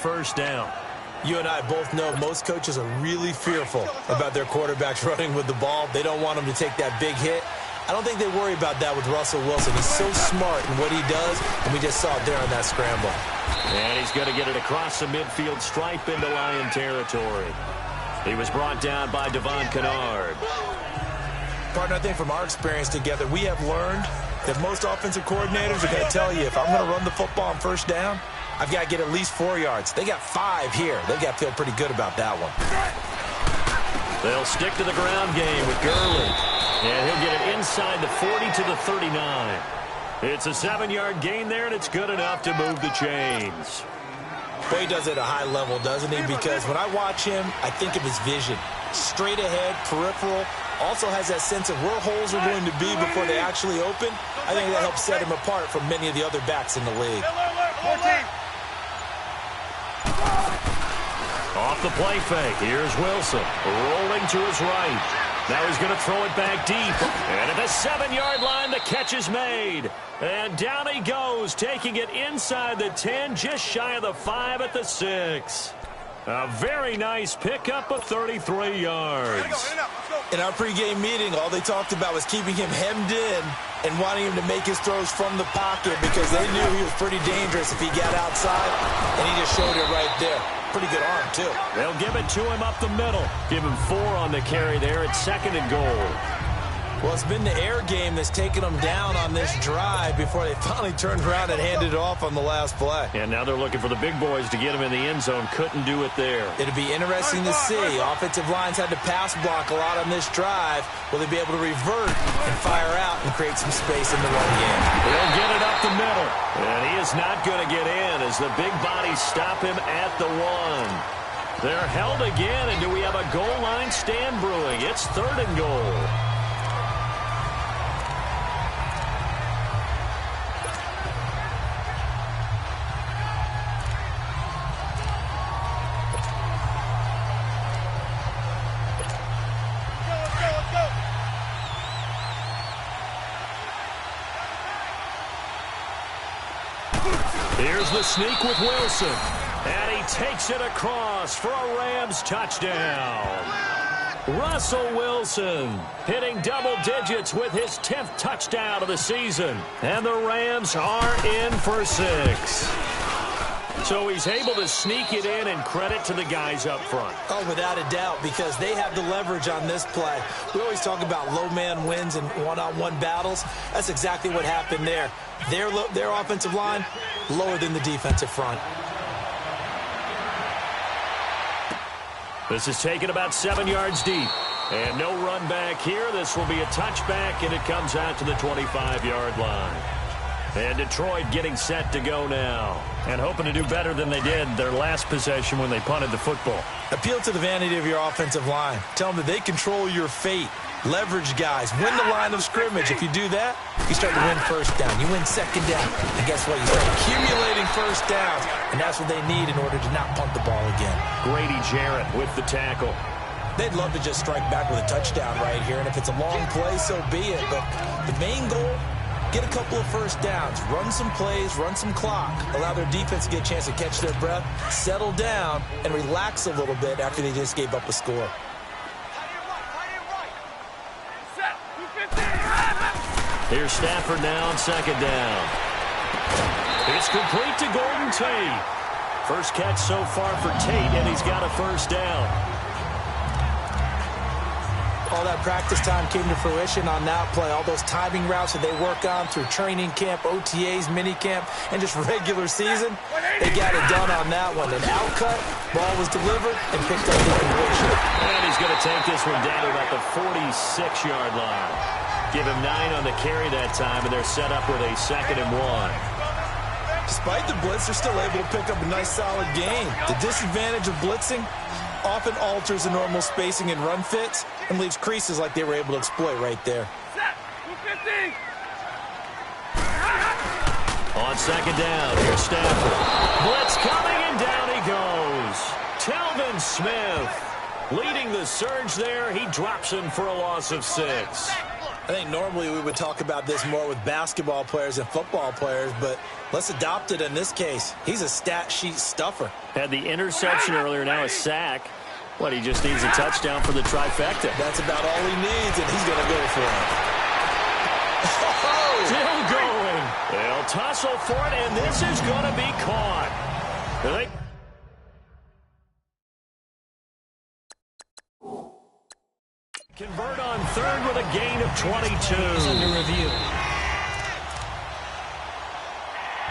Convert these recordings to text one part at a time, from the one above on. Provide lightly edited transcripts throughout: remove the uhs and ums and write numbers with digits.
first down. You and I both know most coaches are really fearful about their quarterbacks running with the ball. They don't want them to take that big hit. I don't think they worry about that with Russell Wilson. He's so smart in what he does, and we just saw it there on that scramble. And he's going to get it across the midfield stripe into Lion territory. He was brought down by Devon Kennard. Partner, I think from our experience together, we have learned that most offensive coordinators are going to tell you, if I'm going to run the football on first down, I've got to get at least 4 yards. They got 5 here. They've got to feel pretty good about that one. They'll stick to the ground game with Gurley. And he'll get it inside the 40 to the 39. It's a 7-yard gain there, and it's good enough to move the chains. Boy, he does it at a high level, doesn't he? Because when I watch him, I think of his vision. Straight ahead, peripheral. Also has that sense of where holes are going to be before they actually open. I think that helps set him apart from many of the other backs in the league. Off the play fake, here's Wilson, rolling to his right. Now he's going to throw it back deep. And at the 7-yard line, the catch is made. And down he goes, taking it inside the 10, just shy of the 5 at the 6. A very nice pickup of 33 yards. In our pregame meeting, all they talked about was keeping him hemmed in and wanting him to make his throws from the pocket because they knew he was pretty dangerous if he got outside, and he just showed it right there. Pretty good arm, too. They'll give it to him up the middle. Give him 4 on the carry there at 2nd and goal. Well, it's been the air game that's taken them down on this drive before they finally turned around and handed it off on the last play. And now they're looking for the big boys to get him in the end zone. Couldn't do it there. It'll be interesting to see. Offensive lines had to pass block a lot on this drive. Will they be able to revert and fire out and create some space in the run game? They'll get it up the middle. And he is not going to get in as the big bodies stop him at the 1. They're held again, and do we have a goal line stand brewing? It's 3rd and goal. Here's the sneak with Wilson. And he takes it across for a Rams touchdown. Russell Wilson hitting double digits with his 10th touchdown of the season. And the Rams are in for 6. So he's able to sneak it in, and credit to the guys up front. Oh, without a doubt, because they have the leverage on this play. We always talk about low man wins in one-on-one battles. That's exactly what happened there. Their offensive line lower than the defensive front. This is taken about 7 yards deep. And no run back here. This will be a touchback, and it comes out to the 25-yard line. And Detroit getting set to go now. And hoping to do better than they did their last possession when they punted the football. Appeal to the vanity of your offensive line. Tell them that they control your fate. Leverage guys. Win the line of scrimmage. If you do that, you start to win first down. You win second down. And guess what? You start accumulating first downs. And that's what they need in order to not punt the ball again. Grady Jarrett with the tackle. They'd love to just strike back with a touchdown right here. And if it's a long play, so be it. But the main goal, get a couple of first downs, run some plays, run some clock, allow their defense to get a chance to catch their breath, settle down, and relax a little bit after they just gave up a score. Here's Stafford now on 2nd down. It's complete to Golden Tate. First catch so far for Tate, and he's got a first down. All that practice time came to fruition on that play. All those timing routes that they work on through training camp, OTAs, minicamp, and just regular season, they got it done on that one. An outcut, ball was delivered, and picked up the completion. And he's going to take this one down to about the 46-yard line. Give him 9 on the carry that time, and they're set up with a 2nd and 1. Despite the blitz, they're still able to pick up a nice, solid gain. The disadvantage of blitzing often alters the normal spacing and run fits and leaves creases like they were able to exploit right there. On 2nd down, here's Stafford. Blitz coming, and down he goes. Telvin Smith leading the surge there. He drops him for a loss of 6. I think normally we would talk about this more with basketball players and football players, but let's adopt it in this case. He's a stat sheet stuffer. Had the interception earlier, now a sack. What, he just needs a touchdown for the trifecta. That's about all he needs, and he's going to go for it. Oh! Still going. They'll tussle for it, and this is going to be caught. Convert on third with a gain of 22. Is under review.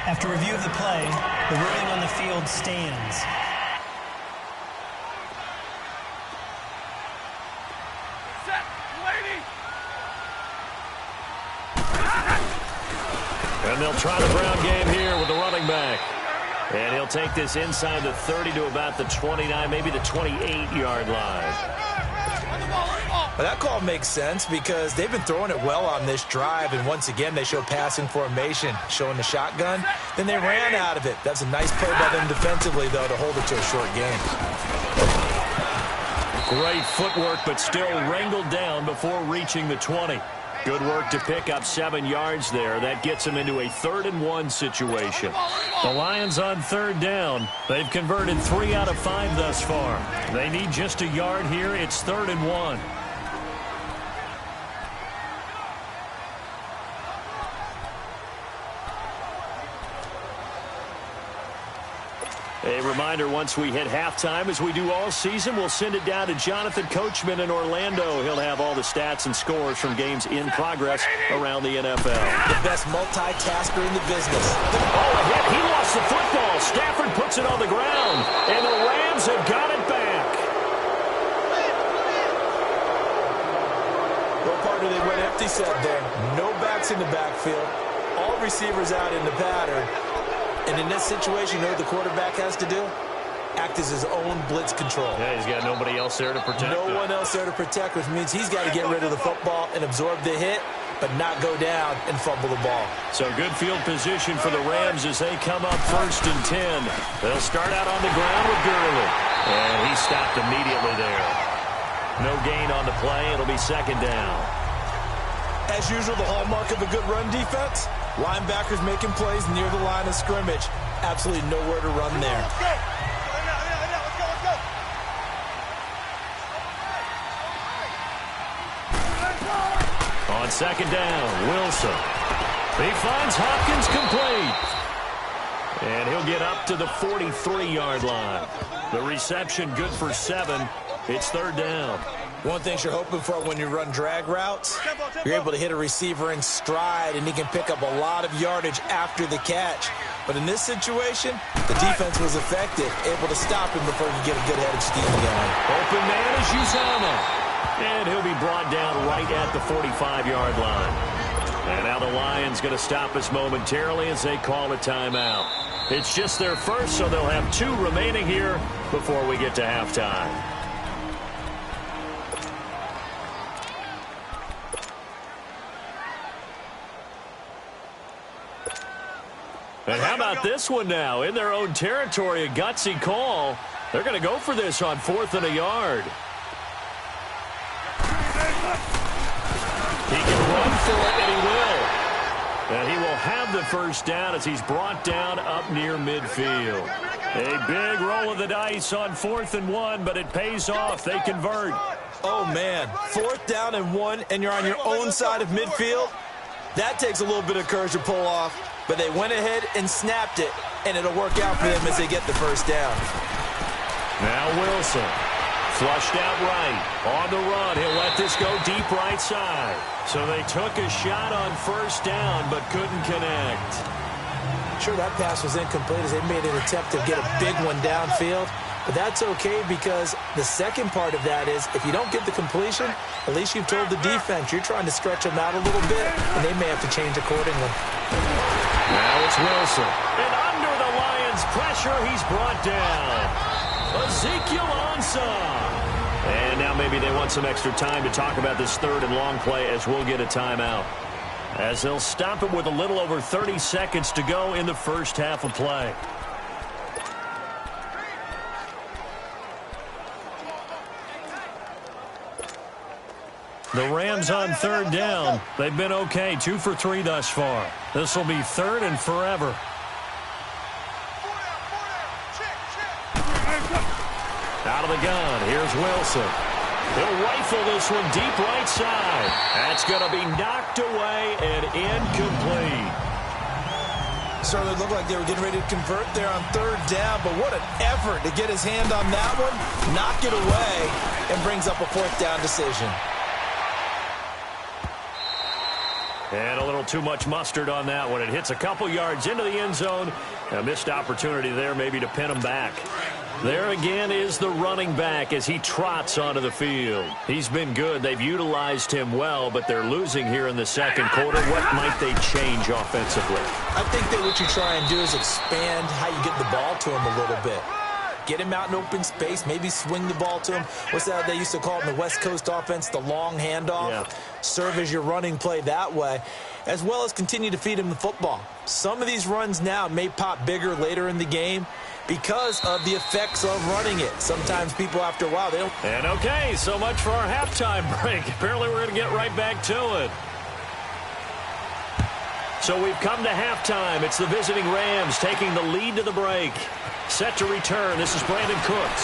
After review of the play, the ruling on the field stands. And they'll try the ground game here with the running back. And he'll take this inside the 30 to about the 29, maybe the 28-yard line. Well, that call makes sense because they've been throwing it well on this drive, and once again they show passing formation, showing the shotgun. Then they ran out of it. That's a nice play by them defensively, though, to hold it to a short game. Great footwork, but still wrangled down before reaching the 20. Good work to pick up 7 yards there. That gets them into a 3rd-and-1 situation. The Lions on 3rd down. They've converted 3 out of 5 thus far. They need just a yard here. It's 3rd-and-1. A reminder, once we hit halftime, as we do all season, we'll send it down to Jonathan Coachman in Orlando. He'll have all the stats and scores from games in progress around the NFL. The best multitasker in the business. Oh, a hit. He lost the football. Stafford puts it on the ground, and the Rams have got it back. What part of they went empty set there? No backs in the backfield. All receivers out in the pattern. And in this situation, you know what the quarterback has to do? Act as his own blitz control. Yeah, he's got nobody else there to protect. No one else there to protect, which means he's got to get rid of the football and absorb the hit, but not go down and fumble the ball. So good field position for the Rams as they come up 1st and 10. They'll start out on the ground with Gurley. And he stopped immediately there. No gain on the play. It'll be 2nd down. As usual, the hallmark of a good run defense, linebackers making plays near the line of scrimmage. Absolutely nowhere to run there. On 2nd down, Wilson. He finds Hopkins complete. And he'll get up to the 43-yard line. The reception good for 7. It's 3rd down. One thing you're hoping for when you run drag routes, you're able to hit a receiver in stride, and he can pick up a lot of yardage after the catch. But in this situation, the defense was effective, able to stop him before he could get a good head of steam going. Open man is Uzama. And he'll be brought down right at the 45-yard line. And now the Lions going to stop us momentarily as they call a timeout. It's just their first, so they'll have 2 remaining here before we get to halftime. And how about this one now? In their own territory, a gutsy call. They're going to go for this on 4th and a yard. He can run for it, and he will. And he will have the 1st down as he's brought down up near midfield. A big roll of the dice on 4th and 1, but it pays off. They convert. Oh, man. 4th down and 1, and you're on your own side of midfield? That takes a little bit of courage to pull off. But they went ahead and snapped it, and it'll work out for them as they get the 1st down. Now Wilson, flushed out right, on the run. He'll let this go deep right side. So they took a shot on 1st down, but couldn't connect. Sure, that pass was incomplete as they made an attempt to get a big one downfield. But that's okay because the second part of that is if you don't get the completion, at least you've told the defense you're trying to stretch them out a little bit, and they may have to change accordingly. Now it's Wilson. And under the Lions' pressure, he's brought down. Ezekiel Ansah. And now maybe they want some extra time to talk about this 3rd and long play as we'll get a timeout. As they'll stop it with a little over 30 seconds to go in the 1st half of play. The Rams on third down. They've been okay, 2 for 3 thus far. This will be third and forever. Out of the gun, here's Wilson. He'll rifle this one deep right side. That's going to be knocked away and incomplete. Certainly looked like they were getting ready to convert there on third down, but what an effort to get his hand on that one, knock it away, and brings up a fourth down decision. And a little too much mustard on that one. It hits a couple yards into the end zone. A missed opportunity there maybe to pin him back. There again is the running back as he trots onto the field. He's been good. They've utilized him well, but they're losing here in the second quarter. What might they change offensively? I think that what you try and do is expand how you get the ball to him a little bit. Get him out in open space, maybe swing the ball to him. What's that they used to call it in the West Coast offense, the long handoff? Yeah. Serve as your running play that way, as well as continue to feed him the football. Some of these runs now may pop bigger later in the game because of the effects of running it. Sometimes people, after a while, they don't. And okay, so much for our halftime break. Apparently we're going to get right back to it. So we've come to halftime. It's the visiting Rams taking the lead to the break. Set to return. This is Brandon Cooks.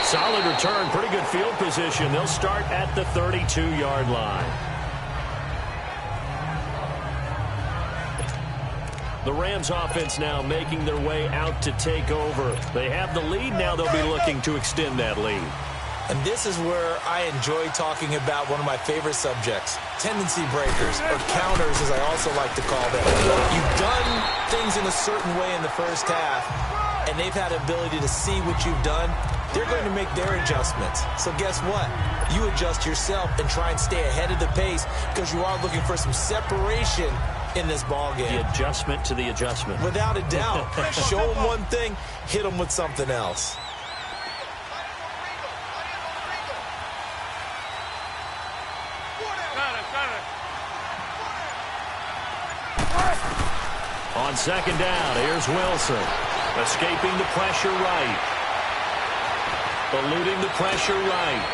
Solid return. Pretty good field position. They'll start at the 32-yard line. The Rams offense now making their way out to take over. They have the lead. Now they'll be looking to extend that lead. And this is where I enjoy talking about one of my favorite subjects, tendency breakers, or counters as I also like to call them. You've done things in a certain way in the first half, and they've had the ability to see what you've done. They're going to make their adjustments. So guess what? You adjust yourself and try and stay ahead of the pace because you are looking for some separation in this ball game. The adjustment to the adjustment. Without a doubt. Show them one thing, hit them with something else. On second down, here's Wilson. Escaping the pressure right. Eluding the pressure right.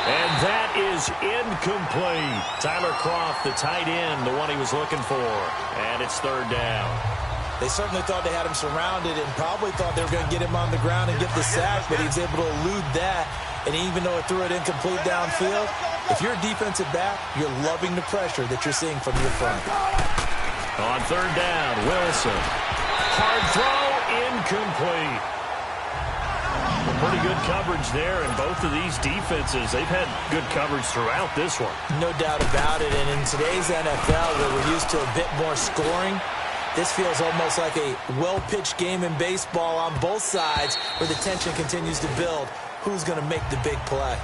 And that is incomplete. Tyler Kroft, the tight end, the one he was looking for. And it's third down. They certainly thought they had him surrounded and probably thought they were going to get him on the ground and get the sack, but he was able to elude that. And even though it threw it incomplete downfield, if you're a defensive back, you're loving the pressure that you're seeing from your front. On third down, Wilson. Hard throw, incomplete. Pretty good coverage there, and both of these defenses, they've had good coverage throughout this one. No doubt about it, and in today's NFL, where we're used to a bit more scoring, this feels almost like a well-pitched game in baseball on both sides where the tension continues to build. Who's going to make the big play?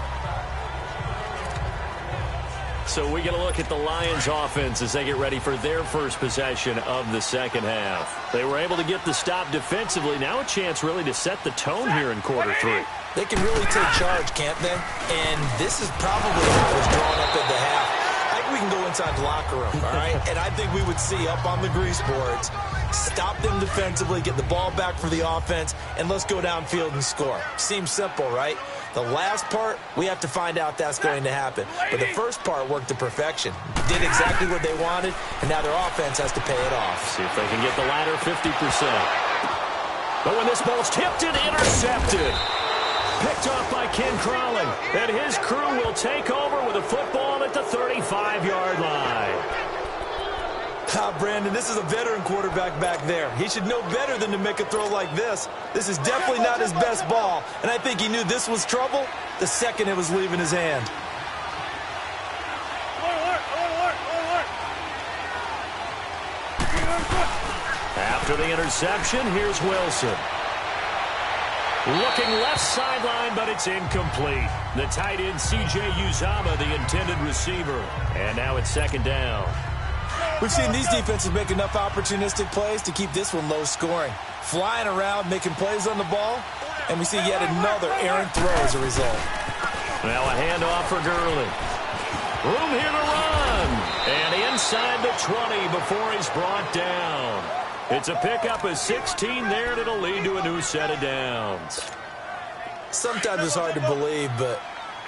So we get a look at the Lions offense as they get ready for their first possession of the second half. They were able to get the stop defensively. Now a chance really to set the tone here in quarter three. They can really take charge, can't they? And this is probably how it was drawn up at the half. I think we can go inside the locker room, all right? And I think we would see up on the grease boards, stop them defensively, get the ball back for the offense, and let's go downfield and score. Seems simple, right? The last part, we have to find out that's going to happen. But the first part worked to perfection. Did exactly what they wanted, and now their offense has to pay it off. See if they can get the latter 50%. But when this ball's tipped and intercepted. Picked off by Ken Crawley. And his crew will take over with a football at the 35-yard line. Brandon, this is a veteran quarterback back there. He should know better than to make a throw like this. This is definitely not his best ball, and I think he knew this was trouble the second it was leaving his hand. After the interception, here's Wilson. Looking left sideline, but it's incomplete. The tight end, C.J. Uzomah, the intended receiver. And now it's second down. We've seen these defenses make enough opportunistic plays to keep this one low scoring. Flying around, making plays on the ball, and we see yet another errant throw as a result. Now a handoff for Gurley. Room here to run. And inside the 20 before he's brought down. It's a pickup of 16 there, and it'll lead to a new set of downs. Sometimes it's hard to believe, but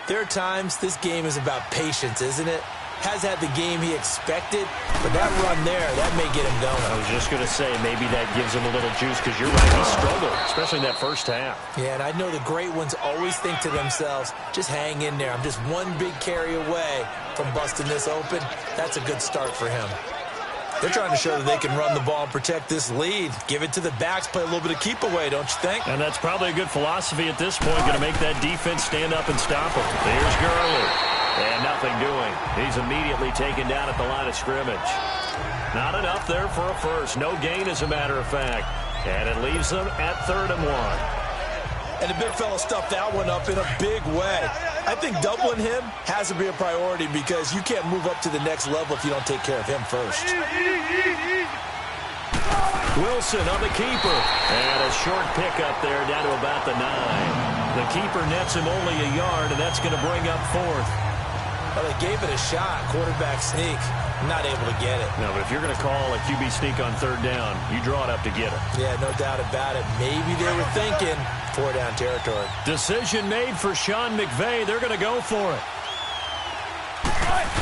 There are times this game is about patience, isn't it? Has had the game he expected, but that run there, that may get him going. I was just going to say, maybe that gives him a little juice, because you're right, he struggled, especially in that first half. Yeah, and I know the great ones always think to themselves, just hang in there. I'm just one big carry away from busting this open. That's a good start for him. They're trying to show that they can run the ball and protect this lead. Give it to the backs, play a little bit of keep away, don't you think? And that's probably a good philosophy at this point, going to make that defense stand up and stop them. Here's Gurley. And nothing doing. He's immediately taken down at the line of scrimmage. Not enough there for a first. No gain, as a matter of fact. And it leaves them at 3rd and 1. And the big fella stuffed that one up in a big way. I think doubling him has to be a priority because you can't move up to the next level if you don't take care of him first. Wilson on the keeper. And a short pickup there down to about the 9. The keeper nets him only a yard, and that's going to bring up 4th. Well, they gave it a shot. Quarterback sneak. Not able to get it. No, but if you're going to call a QB sneak on 3rd down, you draw it up to get it. Yeah, no doubt about it. Maybe they were thinking 4-down territory. Decision made for Sean McVay. They're going to go for it.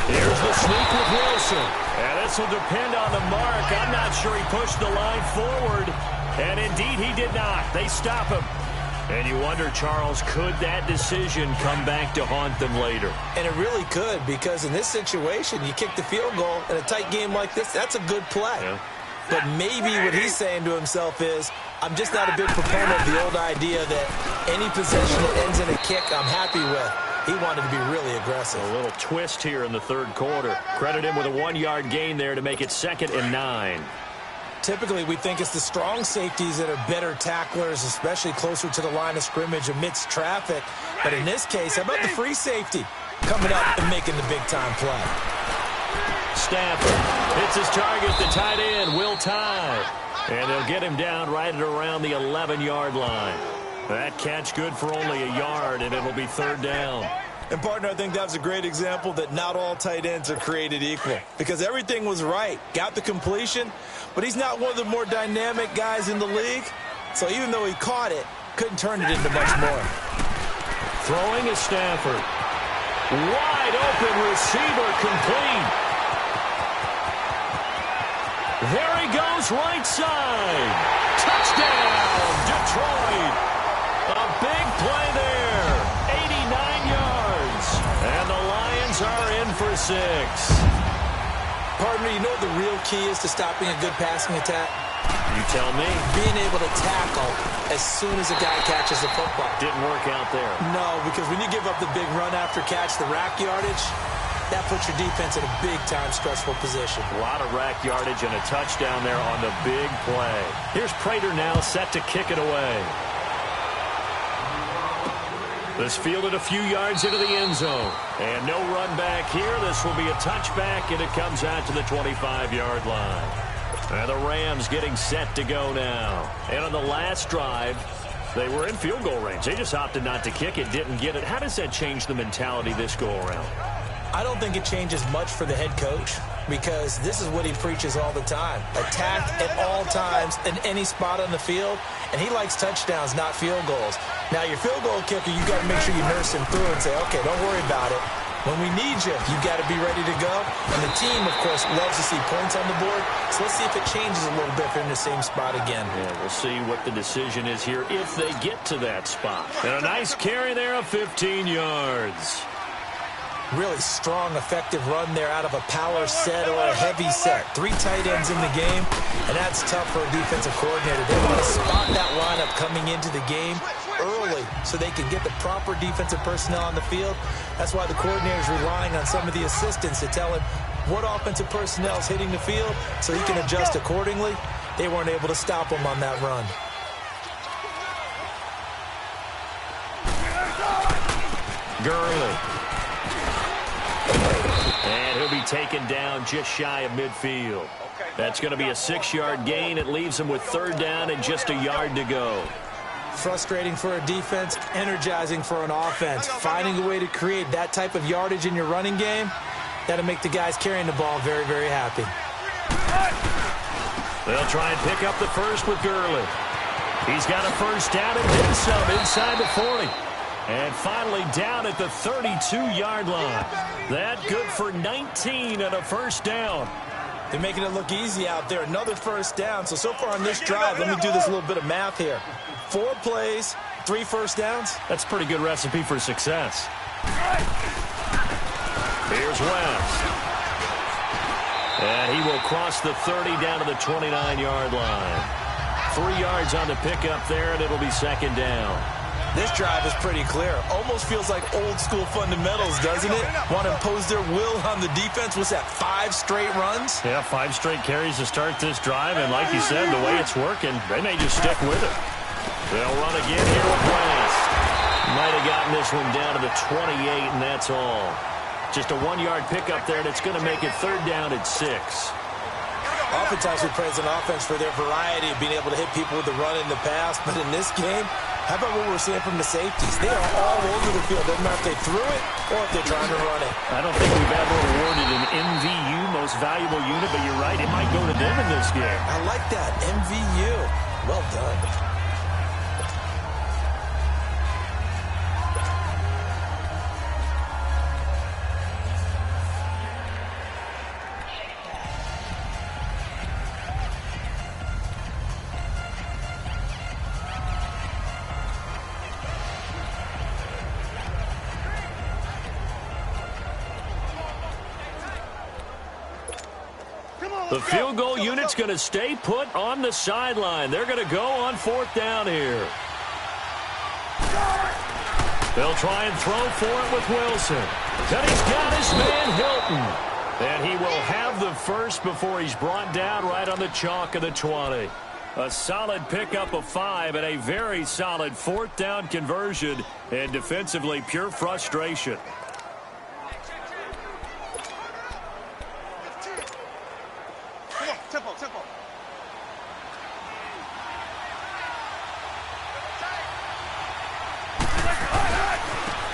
Here's the sneak with Wilson. And this will depend on the mark. I'm not sure he pushed the line forward. And indeed, he did not. They stop him. And you wonder, Charles, could that decision come back to haunt them later? And it really could, because in this situation, you kick the field goal in a tight game like this, that's a good play. Yeah. But maybe what he's saying to himself is, I'm just not a big proponent of the old idea that any possession that ends in a kick I'm happy with. He wanted to be really aggressive. A little twist here in the 3rd quarter. Credit him with a 1-yard gain there to make it 2nd and 9. Typically, we think it's the strong safeties that are better tacklers, especially closer to the line of scrimmage amidst traffic. But in this case, how about the free safety coming up and making the big-time play? Stafford hits his target, the tight end, Will Tye. And they'll get him down right at around the 11-yard line. That catch good for only a yard, and it'll be 3rd down. And, partner, I think that's a great example that not all tight ends are created equal. Because everything was right. Got the completion, but he's not one of the more dynamic guys in the league. So even though he caught it, couldn't turn it into much more. Throwing is Stafford. Wide open receiver, complete. There he goes, right side. Touchdown, Detroit. A big play there. 89 yards. And the Lions are in for 6. Partner, you know what the real key is to stopping a good passing attack? You tell me. Being able to tackle as soon as a guy catches the football. Didn't work out there. No, because when you give up the big run after catch, the rack yardage, that puts your defense in a big-time stressful position. A lot of rack yardage and a touchdown there on the big play. Here's Prater now set to kick it away. This fielded a few yards into the end zone. And no run back here. This will be a touchback, and it comes out to the 25-yard line. And the Rams getting set to go now. And on the last drive, they were in field goal range. They just opted not to kick it, didn't get it. How does that change the mentality this go-around? I don't think it changes much for the head coach because this is what he preaches all the time. Attack at all times in any spot on the field, and he likes touchdowns, not field goals. Now, your field goal kicker, you got to make sure you nurse him through and say, okay, don't worry about it. When we need you, you got to be ready to go. And the team, of course, loves to see points on the board. So let's see if it changes a little bit if they're in the same spot again. Yeah, we'll see what the decision is here if they get to that spot. And a nice carry there of 15 yards. Really strong, effective run there out of a power set or a heavy set. 3 tight ends in the game, and that's tough for a defensive coordinator. They want to spot that lineup coming into the game early so they can get the proper defensive personnel on the field. That's why the coordinator is relying on some of the assistants to tell him what offensive personnel is hitting the field so he can adjust accordingly. They weren't able to stop him on that run. Gurley. And he'll be taken down just shy of midfield. That's going to be a 6-yard gain. It leaves him with 3rd down and just a yard to go. Frustrating for a defense, energizing for an offense. Finding a way to create that type of yardage in your running game, that'll make the guys carrying the ball very, very happy. They'll try and pick up the first with Gurley. He's got a 1st down and then some inside the 40. And finally down at the 32-yard line. That good for 19 and a first down. They're making it look easy out there. Another first down. So far on this drive, let me do this little bit of math here. 4 plays, 3 first downs. That's a pretty good recipe for success. Here's West. And he will cross the 30 down to the 29-yard line. 3 yards on the pickup there, and it'll be second down. This drive is pretty clear. Almost feels like old-school fundamentals, doesn't it? Want to impose their will on the defense. What's that, 5 straight runs? Yeah, 5 straight carries to start this drive, and like you said, the way it's working, they may just stick with it. They'll run again here with West. Might have gotten this one down to the 28, and that's all. Just a 1-yard pickup there, and it's going to make it third down at 6. Oftentimes we praise an offense for their variety of being able to hit people with the run in the pass, but in this game, how about what we're seeing from the safeties? They are all over the field. Doesn't matter if they threw it or if they're trying to run it. I don't think we've ever awarded an MVU, most valuable unit, but you're right, it might go to them in this game. I like that, MVU. Well done. The field goal unit's going to stay put on the sideline. They're going to go on fourth down here. They'll try and throw for it with Wilson. Then he's got his man Hilton. And he will have the first before he's brought down right on the chalk of the 20. A solid pickup of 5 and a very solid fourth down conversion. And defensively, pure frustration.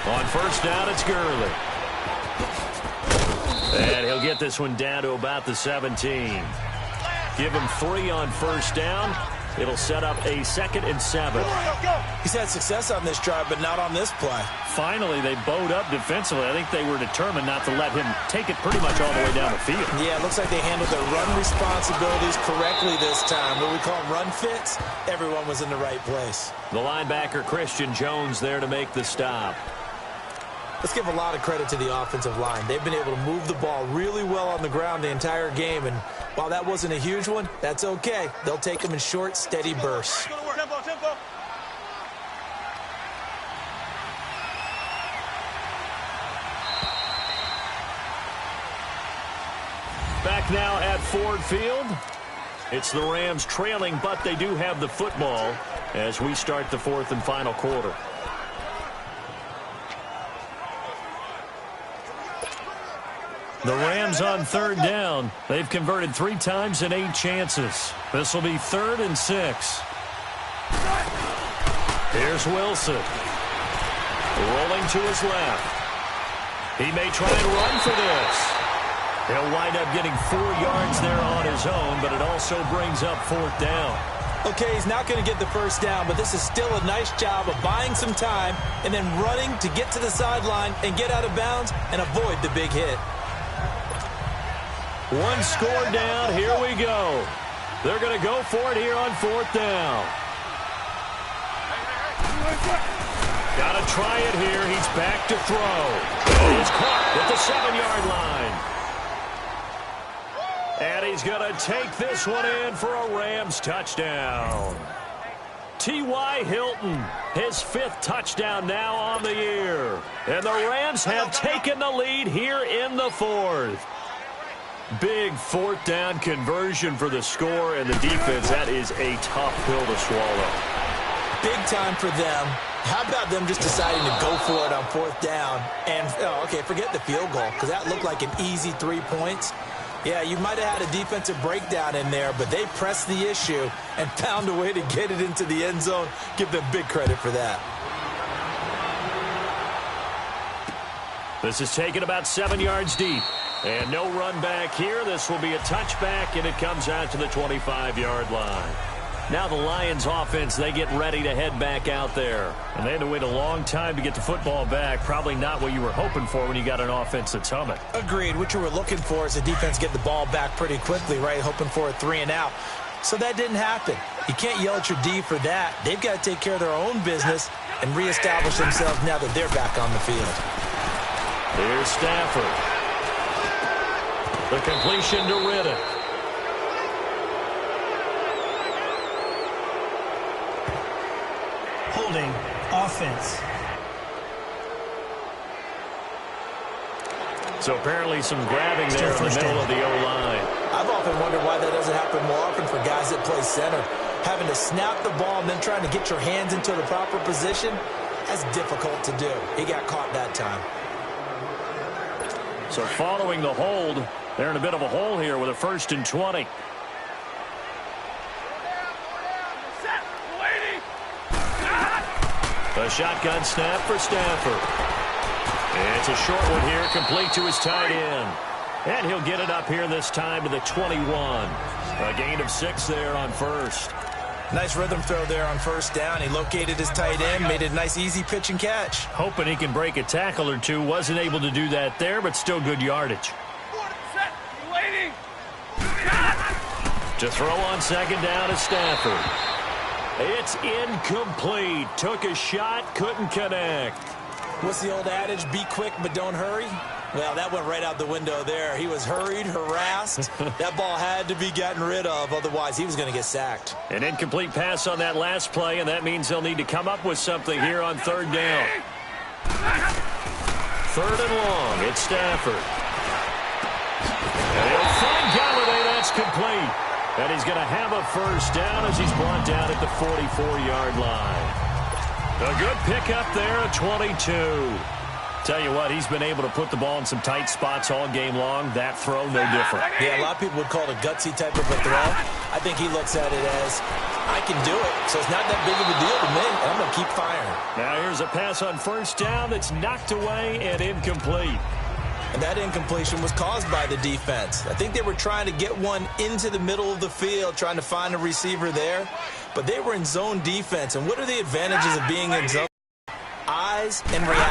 On first down, it's Gurley. And he'll get this one down to about the 17. Give him 3 on first down. It'll set up a 2nd and 7. He's had success on this drive, but not on this play. Finally, they bowed up defensively. I think they were determined not to let him take it pretty much all the way down the field. Yeah, it looks like they handled their run responsibilities correctly this time. What we call run fits, everyone was in the right place. The linebacker, Christian Jones, there to make the stop. Let's give a lot of credit to the offensive line. They've been able to move the ball really well on the ground the entire game, and while that wasn't a huge one, that's okay. They'll take them in short, steady bursts. Back now at Ford Field. It's the Rams trailing, but they do have the football as we start the 4th and final quarter. The Rams on third down. They've converted 3 times in 8 chances. This will be 3rd and 6. Here's Wilson. Rolling to his left. He may try and run for this. He'll wind up getting 4 yards there on his own, but it also brings up 4th down. Okay, he's not going to get the first down, but this is still a nice job of buying some time and then running to get to the sideline and get out of bounds and avoid the big hit. 1 score down. Here we go. They're going to go for it here on 4th down. Got to try it here. He's back to throw. And he's caught at the 7-yard line. And he's going to take this one in for a Rams touchdown. T.Y. Hilton, his 5th touchdown now on the year. And the Rams have taken the lead here in the 4th. Big 4th down conversion for the score, and the defense, that is a tough pill to swallow. Big time for them. How about them just deciding to go for it on 4th down? And, okay, forget the field goal, because that looked like an easy 3 points. Yeah, you might have had a defensive breakdown in there, but they pressed the issue and found a way to get it into the end zone. Give them big credit for that. This is taken about 7 yards deep. And no run back here. This will be a touchback, and it comes out to the 25-yard line. Now the Lions offense, they get ready to head back out there. And they had to wait a long time to get the football back. Probably not what you were hoping for when you got an offense that's humming. Agreed. What you were looking for is the defense get the ball back pretty quickly, right? Hoping for a 3-and-out. So that didn't happen. You can't yell at your D for that. They've got to take care of their own business and reestablish themselves now that they're back on the field. Here's Stafford. The completion to Riddick. Holding offense. So apparently some grabbing there in the middle of the O-line. I've often wondered why that doesn't happen more often for guys that play center. Having to snap the ball and then trying to get your hands into the proper position, that's difficult to do. He got caught that time. So following the hold, they're in a bit of a hole here with a 1st and 20. A shotgun snap for Stafford. It's a short one here, complete to his tight end. And he'll get it up here this time to the 21. A gain of 6 there on first. Nice rhythm throw there on first down. He located his tight end, made it a nice easy pitch and catch. Hoping he can break a tackle or two. Wasn't able to do that there, but still good yardage. To throw on 2nd down to Stafford. It's incomplete. Took a shot, couldn't connect. What's the old adage? Be quick, but don't hurry. Well, that went right out the window there. He was hurried, harassed. That ball had to be gotten rid of. Otherwise, he was going to get sacked. An incomplete pass on that last play, and that means they'll need to come up with something here on 3rd down. 3rd and long. It's Stafford. And he'll find Galladay. That's complete. And he's going to have a 1st down as he's brought down at the 44-yard line. A good pickup there at 22. Tell you what, he's been able to put the ball in some tight spots all game long. That throw, no different. Yeah, a lot of people would call it a gutsy type of a throw. I think he looks at it as, I can do it, so it's not that big of a deal to me, and I'm going to keep firing. Now here's a pass on 1st down that's knocked away and incomplete. And that incompletion was caused by the defense. I think they were trying to get one into the middle of the field, trying to find a receiver there. But they were in zone defense. And what are the advantages of being in zone? Eyes and reaction.